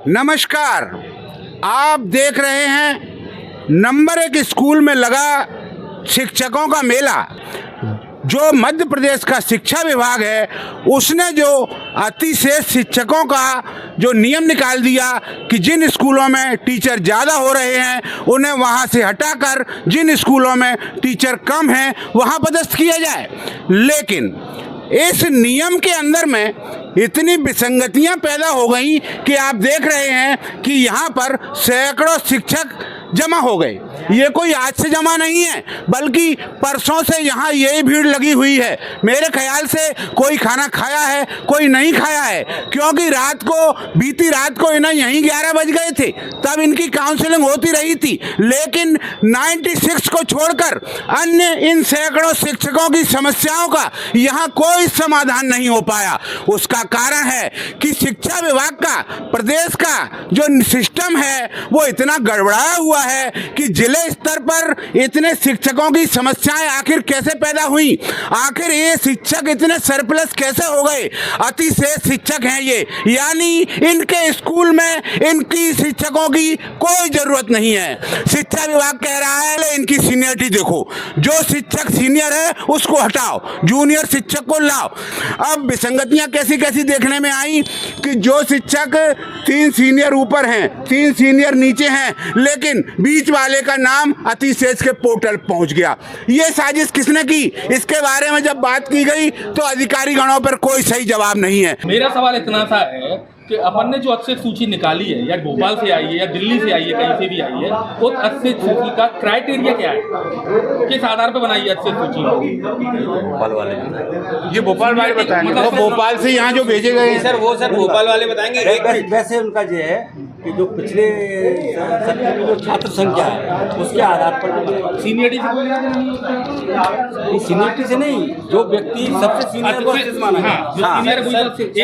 नमस्कार, आप देख रहे हैं नंबर 1 स्कूल में लगा शिक्षकों का मेला। जो मध्य प्रदेश का शिक्षा विभाग है उसने जो अतिशेष शिक्षकों का जो नियम निकाल दिया कि जिन स्कूलों में टीचर ज़्यादा हो रहे हैं उन्हें वहां से हटाकर जिन स्कूलों में टीचर कम हैं वहां पदस्थ किया जाए। लेकिन इस नियम के अंदर में इतनी विसंगतियां पैदा हो गई कि आप देख रहे हैं कि यहाँ पर सैकड़ों शिक्षक जमा हो गए। ये कोई आज से जमा नहीं है, बल्कि परसों से यहाँ यही भीड़ लगी हुई है। मेरे ख्याल से कोई खाना खाया है, कोई नहीं खाया है, क्योंकि बीती रात को इन्हें यहीं 11 बज गए थे, तब इनकी काउंसलिंग होती रही थी। लेकिन 96 को छोड़कर अन्य इन सैकड़ों शिक्षकों की समस्याओं का यहाँ कोई समाधान नहीं हो पाया। उसका कारण है कि शिक्षा विभाग का, प्रदेश का जो सिस्टम है वो इतना गड़बड़ाया हुआ है कि जिले स्तर पर इतने शिक्षकों की समस्याएं आखिर कैसे पैदा हुई, आखिर ये शिक्षक इतने सरप्लस कैसे हो गए। अतिशेष शिक्षक हैं ये, यानी इनके स्कूल में इनकी शिक्षकों की कोई जरूरत नहीं है। शिक्षा विभाग कह रहा है इनकी सीनियरिटी देखो, जो शिक्षक सीनियर है उसको हटाओ, जूनियर शिक्षक को लाओ। अब विसंगतियां कैसी कैसी देखने में आई कि जो शिक्षक 3 सीनियर ऊपर हैं, 3 सीनियर नीचे हैं, लेकिन बीच वाले का नाम अतिशेष के पोर्टल पहुंच गया। ये साजिश किसने की, इसके बारे में जब बात की गई तो अधिकारी गणों पर कोई सही जवाब नहीं है। मेरा सवाल इतना सा है कि अपन ने जो अक्षय सूची निकाली है, या भोपाल से आई है या दिल्ली से आई है, कहीं से भी आई है, उस अक्षय सूची का क्राइटेरिया क्या है, किस आधार पर बनाई है अक्षय सूची? भोपाल वाले, ये भोपाल वाले बताएंगे, मतलब भोपाल से यहाँ जो भेजे गए सर वो सर भोपाल वाले बताएंगे। वैसे उनका ये है कि जो पिछले सत्र की जो छात्र संख्या है उसके आधार पर सीनियरिटी से नहीं, जो व्यक्ति सबसे सीनियर को माना है।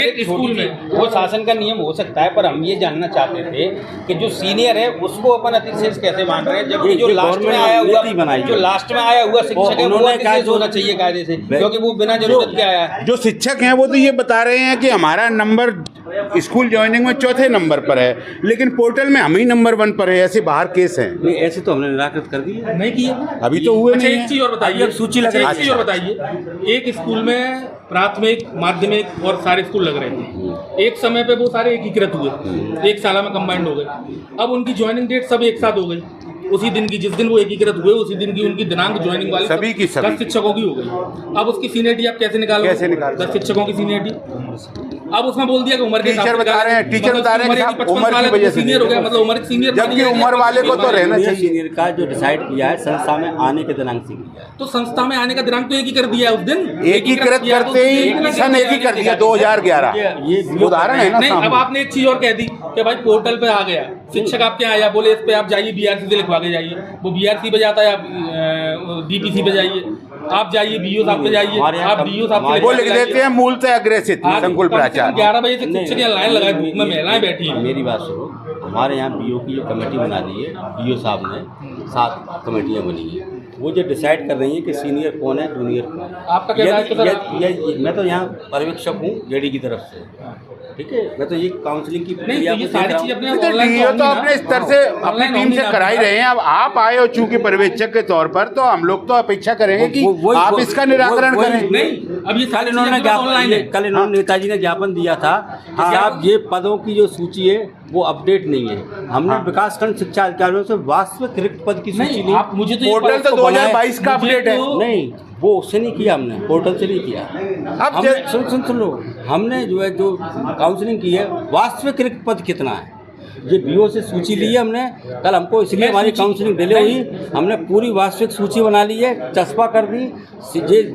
एक स्कूल में वो शासन का नियम हो सकता है, पर हम ये जानना चाहते थे कि जो सीनियर है उसको अपन अतिशेष कैसे मान रहे हैं, जबकि जो लास्ट में आया हुआ शिक्षक है वो अतिशेष होना चाहिए कायदे से, क्योंकि वो बिना जरूरत के आया है। जो शिक्षक हैं वो तो ये बता रहे हैं कि हमारा नंबर स्कूल ज्वाइनिंग में 4थे नंबर पर है, लेकिन पोर्टल में हम ही नंबर 1 पर है। ऐसे बाहर केस हैं। नहीं, ऐसे तो हमने निराकृत कर दी नहीं किया अभी तो हुए नहीं। एक चीज और बताइए, सूची लग रही है। एक चीज और बताइए, एक स्कूल में प्राथमिक, माध्यमिक और सारे स्कूल लग रहे थे। एक समय पे वो सारे एकीकृत हुए, एक साल में कंबाइंड हो गए। अब उनकी ज्वाइनिंग डेट सब एक साथ हो गई, उसी दिन की, जिस दिन वो एकीकृत हुए उसी दिन की उनकी दिनांक ज्वाइनिंग वाली सभी की 10 शिक्षकों की हो गई। अब उसकी सीनियरिटी आप कैसे निकालोगे? 10 शिक्षकों की सीनियरिटी। अब उसमें बोल दिया कि उम्र के टीचर बता रहे हैं कि उम्र की वजह से सीनियर हो गया, मतलब उम्र के सीनियर, जबकि उम्र वाले को तो रहना चाहिए। सीनियर का जो डिसाइड किया है संस्था में आने के दिनांक से किया है, तो संस्था में आने का दिनांक तो एक ही कर दिया है उस दिन, एकीकृत करते ही सन एक ही कर दिया 2011। ये उदाहरण है ना। नहीं, अब आपने एक चीज और कह दी कि भाई पोर्टल पे आ गया, शिक्षक आपके यहाँ आया, बोले इस पे आप जाइए BRC से लिखवा के जाइए, वो BRC पे जाता है, आप DPC पे जाइए, आप जाइए BO साहब पे जाइए, आप DO साहब पे वो लिख देते हैं मूलतः अग्रेसित संकुल प्राचार्य। 11 बजे से शिक्षक यहाँ लाइन लगाए, धूप में महिलाएं बैठी हैं। मेरी बात सुनो, हमारे यहाँ BO की जो कमेटी बना दी है, BO साहब ने 7 कमेटियाँ बनी है, वो जो डिसाइड कर रही है कि सीनियर कौन है, जूनियर कौन है। आपका क्या दायित्व? मैं तो यहाँ पर्यवेक्षक हूँ JD की तरफ से, ठीक है। मैं तो ये काउंसलिंग की नहीं, तो ये सारी चीज अपने तो अपने स्तर से अपनी टीम से कराई रहे हैं। अब आप आए हो चूंकि पर्यवेक्षक के तौर पर, तो हम लोग तो अपेक्षा करेंगे कि आप इसका निराकरण करें। नहीं, अब ये कल इन्होंने नेताजी ने ज्ञापन दिया था कि आप ये पदों की जो सूची है वो अपडेट नहीं है। हमने विकासखंड शिक्षा अधिकारियों से वास्तविक रिक्त पद की सूची ली। आप मुझे तो पोर्टल तो 2022 का अपडेट है। नहीं, वो उससे नहीं किया, हमने पोर्टल से नहीं किया। अब सुन लो, हमने जो काउंसलिंग की है, वास्तविक रिक्त पद कितना है ये BO से सूची ली है हमने। कल हमको इसलिए हमारी काउंसलिंग डिले हुई, हमने पूरी वास्तविक सूची बना ली है, चस्पा कर दी।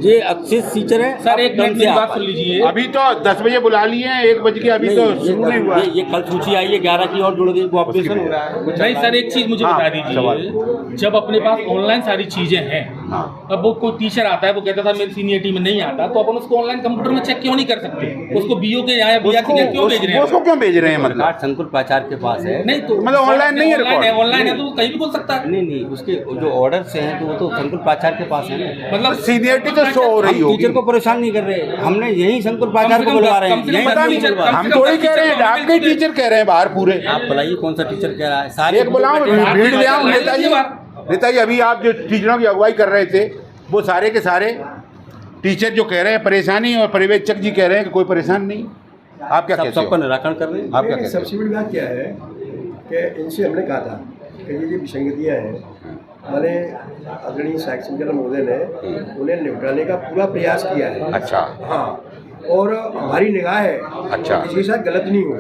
ये अक्षय टीचर है सर, एक मिनट की बात सुन लीजिए। अभी तो 10 बजे बुला लिए हैं, 1 बज के अभी तो शुरू नहीं हुआ। ये कल सूची आई है, 11 की और जुड़ गई, वो ऑपरेशन हो रहा है। नहीं सर, एक चीज मुझे बता दीजिए, जब अपने पास ऑनलाइन सारी चीजें हैं अब वो कोई टीचर आता है, वो कहता था मेरी सीनियरिटी में नहीं आता, तो अपन उसको ऑनलाइन कंप्यूटर में चेक क्यों नहीं कर सकते? उसको बीओ के यहाँ बीआरसी के क्यों भेज रहे हैं? उसको क्यों भेज रहे हैं? मतलब कार्ड संकुल प्राचार्य के पास है। नहीं तो मतलब ऑनलाइन नहीं है रिकॉर्ड? ऑनलाइन है तो कहीं भी बोल सकता है। नहीं, उसके जो ऑर्डर से हैं तो वो तो संकुल प्राचार्य के पास है ना। मतलब सीनियरिटी तो शो हो रही होगी। टीचर को परेशान नहीं कर रहे, हमने यही संकुल प्राचार्य को बुलवा रहे हैं। हम थोड़ी कह रहे हैं, आपके टीचर कह रहे हैं बाहर पूरे। आप बुलाइए, कौन सा टीचर कह रहा है? सारे एक बुलाओ, भीड़ ले आओ। नेताजी अभी आप जो टीचरों की अगुवाई कर रहे थे, वो सारे के सारे टीचर जो कह रहे हैं परेशानी, और पर्यवेक्षक जी कह रहे हैं कि कोई परेशान नहीं। आप क्या कहते हो? सबका निराकरण कर रहे हैं। आप क्या कहते हो? सबसे बड़ी बात क्या है कि इनसे हमने कहा था कि ये जो विसंगतियाँ हैं, मैंने आदरणीय सहायक संचालक महोदय ने उन्हें निपटाने का पूरा प्रयास किया है। अच्छा। हाँ, और हमारी निगाह है अच्छा, इसके साथ गलत नहीं हो।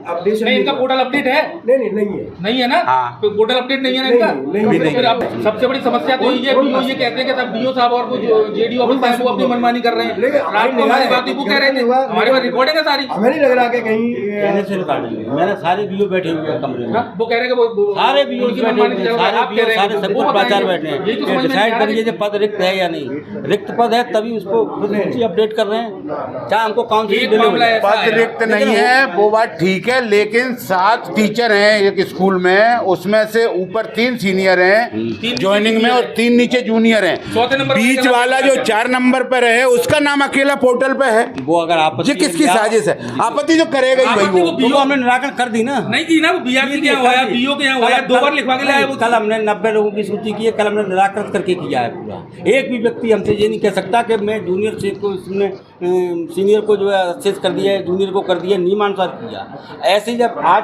अपडेट नहीं, इनका पोर्टल अपडेट है? नहीं है। नहीं है ना? हाँ। तो पोर्टल अपडेट नहीं है ना इनका? नहीं। तो फिर अब सबसे बड़ी समस्या तो ये बीओ ये कहते हैं कि सब बीओ साहब और जेडीओ ऑफिस साहब वो अपनी मनमानी कर रहे हैं। रात को हमारी बात वो कह रहे थे, हमारे पास रिकॉर्डिंग है सारी। हमें नहीं लग रहा कि कहीं कहने से निकालेंगे। मैंने सारे बीओ बैठे हुए हैं कमरे में, वो कह रहे हैं कि वो सारे बीओ उनकी बैठे मनमानी हुए चल हैं, रहा है। सारे आप कह बीओ, रहे हैं सारे संकुल प्राचार्य बैठे हैं। यही तो समझ में नहीं डिसाइड आ रहा करिए कि पद रिक्त है या नहीं। रिक्त पद है तभी उसको सूची अपडेट कर रहे हैं। चाहे हमको काउंसिलिंग एक मामला ऐसा पद रिक्त नहीं है, वो बात ठीक है, लेकिन 7 टीचर हैं एक स्कूल में, उसमें से ऊपर 3 सीनियर हैं ज्वाइनिंग में और 3 नीचे जूनियर हैं। चौथे नंबर पे बीच वाला जो 4 नंबर पर है उसका नाम अकेला पोर्टल पे है। वो अगर आपत्ति ये किसकी साजिश है? आपत्ति जो करेगा ही भाई वो। तो हमने निराकरण कर दी ना। नहीं की ना, वो बीआरसी के यहाँ हुआ है, बीओ के यहाँ हुआ है, 2 बार लिखवा के लाया वो। कल हमने 90 लोगों की सूची की है, कल हमने निराकरण करके किया है पूरा। एक भी व्यक्ति हमसे ये नहीं कह सकता कि मैं जूनियर से को इसने सीनियर को जो है एक्सेस कर दिया है, जूनियर को कर दिया, नियमानुसार किया। ऐसे जब आज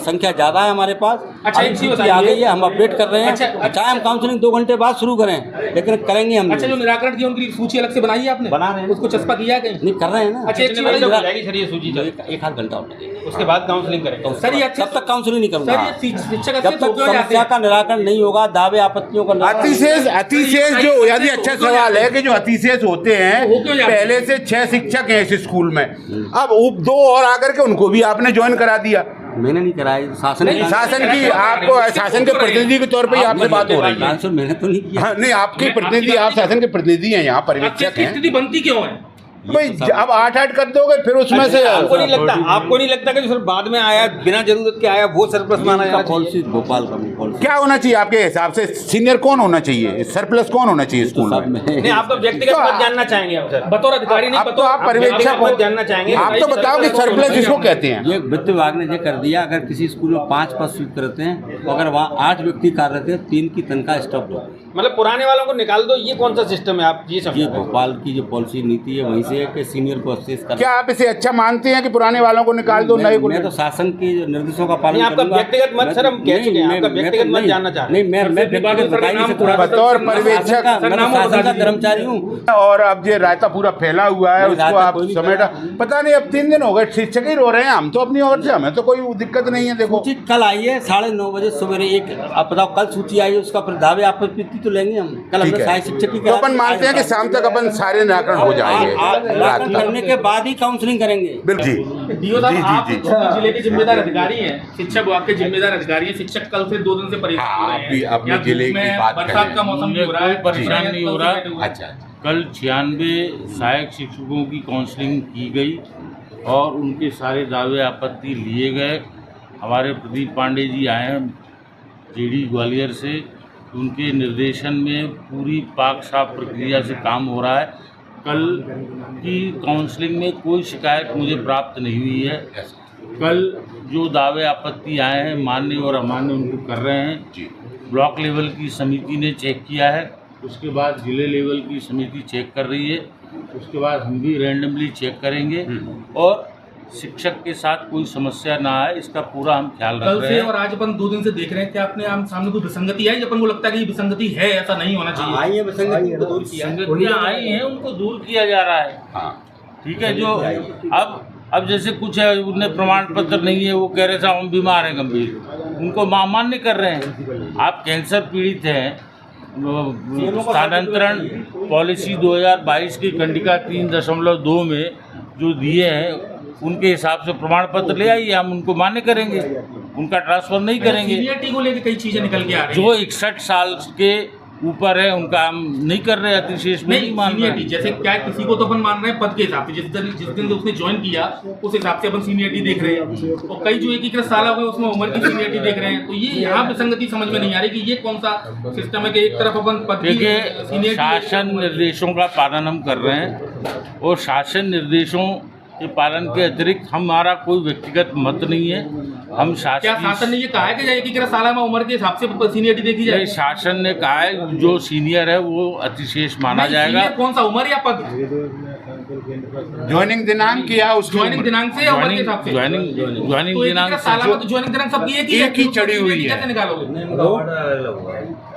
संख्या ज़्यादा है हमारे पास, अच्छा, एक चीज़ सूची आ गई है, हम अपडेट कर रहे हैं। अच्छा, चाहे हम काउंसलिंग 2 घंटे बाद शुरू करें, लेकिन करेंगे हम। अच्छा, जो निराकरण किया उनकी सूची अलग से बनाई है आपने? बना रहे हैं। उसको चस्पा किया है कहीं? नहीं कर रहे हैं ना। अच्छा, एक चीज़ हो जाएगी सर ये सूची जब 1 आध घंटा और लगेगा। उसके बाद काउंसलिंग करेंगे सर ये अच्छा, तब तक काउंसलिंग नहीं करूँगा सर ये शिक्षक जब तक समस्या का निराकरण नहीं होगा, दावे आपत्तियों का अतिशेष जो हो जाती है। अच्छा सवाल है कि जो अतिशेष होते हैं, वो क्यों जाते हैं? पहले से 6 शिक्षक हैं इस स्कूल में, अब 2 और आकर के उनको भी आपने ज्वाइन करा दिया। मैंने नहीं कराया, शासन ने। शासन की आपको शासन के प्रतिनिधि के तौर पे ही आपसे बात हो रही है। ट्रांसफर मैंने तो नहीं किया। हाँ, नहीं, आपके प्रतिनिधि, आप शासन के प्रतिनिधि हैं, यहाँ पर्यवेक्षक हैं। स्थिति बनती क्यों है? भाई अब 8-8 कर दोगे फिर उसमें से आपको नहीं लगता कि जो सर बाद में आया बिना जरूरत के आया वो सरप्लस माना जाना चाहिए? पॉलिसी भोपाल का पॉलिसी क्या होना चाहिए आपके हिसाब से? सीनियर कौन होना चाहिए, सरप्लस कौन होना चाहिए स्कूल में? नहीं, आप तो व्यक्तिगत मत जानना चाहेंगे हम सर, बतौर अधिकारी नहीं, अब तो आप पर्यवेक्षक मत जानना चाहेंगे। आप तो बताओ कि सरप्लस किसको कहते हैं? ये वित्त विभाग ने ये कर दिया, अगर किसी स्कूल में 5 पद स्वीप करते हैं, तो अगर वहाँ 8 व्यक्ति कार्यरत हैं, 3 की तनख्वाह स्टॉप हो। मतलब पुराने वालों को निकाल दो, ये कौन सा सिस्टम है? आप ये ये समझिए। भोपाल की जो पॉलिसी नीति है वहीं से है कि सीनियर को असेस कर। क्या आप इसे अच्छा मानते हैं कि पुराने वालों को निकाल दो, नए को? मैं तो शासन के निर्देशों का पालन नहीं, आपका करूंगा। व्यक्तिगत मत सर, हम कह चुके हैं, आपका व्यक्तिगत मत जानना चाह रहे हैं। नहीं, मैं व्यक्तिगत बताई नहीं सकता। बतौर पर्यवेक्षक मैं तो शासन का कर्मचारी हूँ। और अब ये रायता पूरा फैला हुआ है, नहीं, उसको रायता आप कोई नहीं समेटा। पता नहीं, अब 3 दिन हो गए, शिक्षक ही रो रहे हैं। हम तो अपनी ओर से, हमें तो कोई दिक्कत नहीं है। देखो सूची कल आई है 9:30 बजे सवेरे। आप बताओ, कल सूची आई है, उसका फिर दावे आपत्ति तो लेंगे हम। कल हमने सहायक शिक्षक की तो अपन मानते हैं कि शाम तक अपन सारे निराकरण हो जाएंगे। रात तक करने के बाद ही काउंसलिंग करेंगे। बिल्कुल जी डीओ साहब, आप जी। जिले के जिम्मेदार अधिकारी हैं, शिक्षक विभाग के जिम्मेदार अधिकारी हैं। शिक्षक कल से 2 दिन से परेशान हो रहे आप भी हैं। अपने यहाँ जिले धूप की में बात बरसात करें। का मौसम भी हो रहा है, परेशान नहीं हो रहा। अच्छा, कल 96 सहायक शिक्षकों की काउंसलिंग की गई और उनके सारे दावे आपत्ति लिए गए। हमारे प्रदीप पांडे जी आए हैं जेडी ग्वालियर से, उनके निर्देशन में पूरी पाक साफ प्रक्रिया से काम हो रहा है। कल की काउंसलिंग में कोई शिकायत मुझे प्राप्त नहीं हुई है। कल जो दावे आपत्ति आए हैं, मान्य और अमान्य, उनको कर रहे हैं। ब्लॉक लेवल की समिति ने चेक किया है, उसके बाद जिले लेवल की समिति चेक कर रही है, उसके बाद हम भी रैंडमली चेक करेंगे और शिक्षक के साथ कोई समस्या ना आए, इसका पूरा हम ख्याल रख कल रहे से हैं। और आज अपन 2 दिन से देख रहे हैं कि आपने सामने कोई विसंगति आई, अपन को लगता है कि ये विसंगति है, ऐसा नहीं होना चाहिए। आई है विसंगति को दूर किया। संगतियाँ आई हैं, उनको दूर किया जा रहा है। ठीक है, जो अब जैसे कुछ है, उन्हें प्रमाण पत्र नहीं है, वो कह रहे साहब हम बीमार हैं गंभीर, उनको मान्य कर रहे हैं। आप कैंसर पीड़ित हैं, स्थानांतरण पॉलिसी 2022 की कंडिका 3.2 में जो दिए हैं, उनके हिसाब से प्रमाण पत्र ले आइए, हम उनको मान्य करेंगे, उनका ट्रांसफर नहीं करेंगे। सीनियरिटी को लेकर कई चीजें निकल के आ रही हैं। जो 61 साल के ऊपर है उनका हम नहीं कर रहे, अतिशेष में नहीं मान रहे सीनियरिटी जैसे क्या है, किसी को तो अपन मान रहे हैं पद के हिसाब से, जिस दिन तो उसने ज्वाइन किया उस हिसाब से अपन सीनियरिटी देख रहे हैं, और कई जो एकीकृत साल हो गए उसमें उम्र की सीनियरिटी देख रहे हैं। तो ये यहाँ पे संगति समझ में नहीं आ रही कि ये कौन सा सिस्टम है कि एक तरफ अपन पद की देखिए सीनियरिटी, शासन निर्देशों का पालन हम कर रहे हैं और शासन निर्देशों के पालन के अतिरिक्त हमारा कोई व्यक्तिगत मत नहीं है। हम क्या शासन ने ये कहा है कि एकीकृत साल में उम्र के हिसाब से सीनियरिटी देखी जाए? शासन ने कहा है जो सीनियर है वो अतिशेष माना जाएगा। सीनियर कौन सा, उम्र या पद? ज्वाइनिंग दिनांक किया उसकी ज्वाइनिंग दिनांक से या उम्र के हिसाब से? ज्वाइनिंग तो दिनांक साल में तो ज्वाइनिंग दिनांक सबकी एक ही चढ़ी हुई है। कैसे निकालोगे?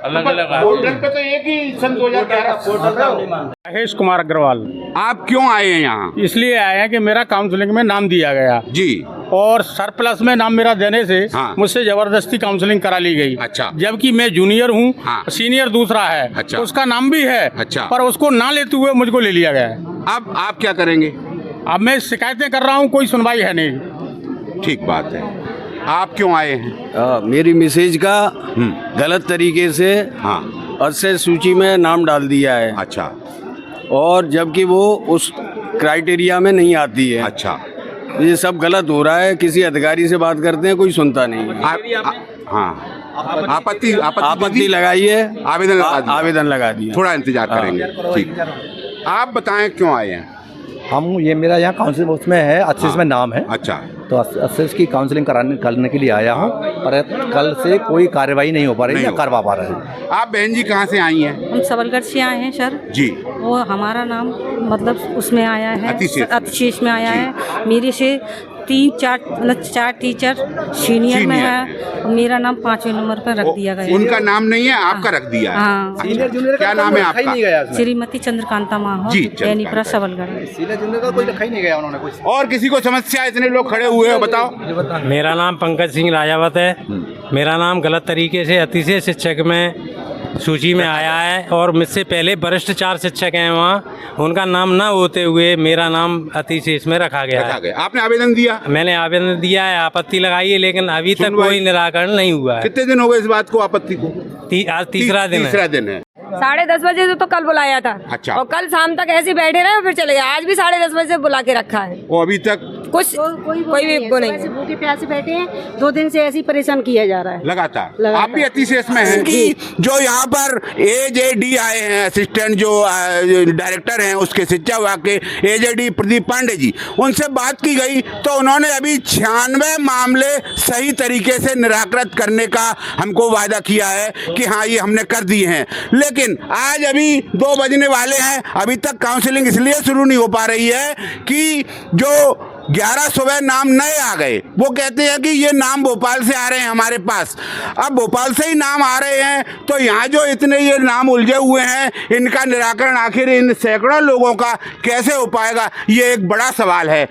अलग अलग पोर्टल पे तो एक ही सन 2011 महेश कुमार अग्रवाल। आप क्यों आए हैं यहाँ? इसलिए आए हैं कि मेरा काउंसलिंग में नाम दिया गया जी, और सरप्लस में नाम मेरा देने से हाँ। मुझसे जबरदस्ती काउंसलिंग करा ली गई। अच्छा। जबकि मैं जूनियर हूँ, हाँ। सीनियर दूसरा है। अच्छा। उसका नाम भी है। अच्छा। पर उसको ना लेते हुए मुझको ले लिया गया है। अब आप क्या करेंगे? अब मैं शिकायतें कर रहा हूँ, कोई सुनवाई है नहीं। ठीक बात है। आप क्यों आए हैं? मेरी मिसेज का गलत तरीके से हाँ। अक्षय सूची में नाम डाल दिया है। अच्छा और जबकि वो उस क्राइटेरिया में नहीं आती है। अच्छा। ये सब गलत हो रहा है। किसी अधिकारी से बात करते हैं, कोई सुनता नहीं है। हाँ, आपत्ति लगाई है, आवेदन लगा दिया। आवेदन लगा दिया। थोड़ा इंतजार करेंगे। ठीक, आप बताएं क्यों आए हैं? हम ये मेरा यहाँ काउंसिलिंग उसमें है, अच्छे में नाम है, अच्छा, तो अच्छे की काउंसलिंग करने के लिए आया हूँ, पर कल से कोई कार्रवाई नहीं हो पा रही है, करवा पा रहे हैं। आप बहन जी कहाँ से आई हैं? हम सबलगढ़ से आए हैं सर जी। वो हमारा नाम मतलब उसमें आया है, अतिशेष में आया है। मेरे से 4 टीचर सीनियर में है, मेरा नाम 5वें नंबर पर रख दिया गया। उनका नाम नहीं है, आपका रख दिया है। हाँ। अच्छा। क्या नाम है आपका? श्रीमती चंद्रकांता माहौर, जी, जैनीपुरा सबलगढ़। कोई रखा ही नहीं गया उन्होंने कुछ। और किसी को समस्या? इतने लोग खड़े हुए हो, बताओ। मेरा नाम पंकज सिंह राजावत है। मेरा नाम गलत तरीके से अतिशय शिक्षक में सूची में आया है, और मुझसे पहले वरिष्ठ 4 शिक्षक हैं वहाँ, उनका नाम ना होते हुए मेरा नाम अतिशेष में रखा गया है। आपने आवेदन दिया? मैंने आवेदन दिया है, आपत्ति लगाई है, लेकिन अभी तक कोई निराकरण नहीं हुआ है। कितने दिन हो गए इस बात को, आपत्ति को? आज तीसरा दिन है। 10:30 बजे तो कल बुलाया था। अच्छा। और कल शाम तक ऐसे बैठे रहे, फिर चले गए। आज भी 10:30 बजे से बुला के रखा है, वो अभी तक कुछ कोई भी को नहीं। भूखे प्यासे बैठे हैं, 2 दिन से ऐसे ही परेशान किया जा रहा है लगातार। आप भी अतिशेष में हैं कि जो यहाँ पर AJD आए हैं, असिस्टेंट जो डायरेक्टर हैं उसके शिक्षा विभाग के AJD प्रदीप पांडे जी, उनसे बात की गई तो उन्होंने अभी 96 मामले सही तरीके से निराकृत करने का हमको वादा किया है कि हाँ ये हमने कर दिए हैं। लेकिन आज अभी 2 बजने वाले हैं, अभी तक काउंसलिंग इसलिए शुरू नहीं हो पा रही है कि जो 11 सुबह नाम नए आ गए, वो कहते हैं कि ये नाम भोपाल से आ रहे हैं हमारे पास। अब भोपाल से ही नाम आ रहे हैं तो यहाँ जो इतने ये नाम उलझे हुए हैं, इनका निराकरण आखिर इन सैकड़ों लोगों का कैसे हो पाएगा, ये एक बड़ा सवाल है।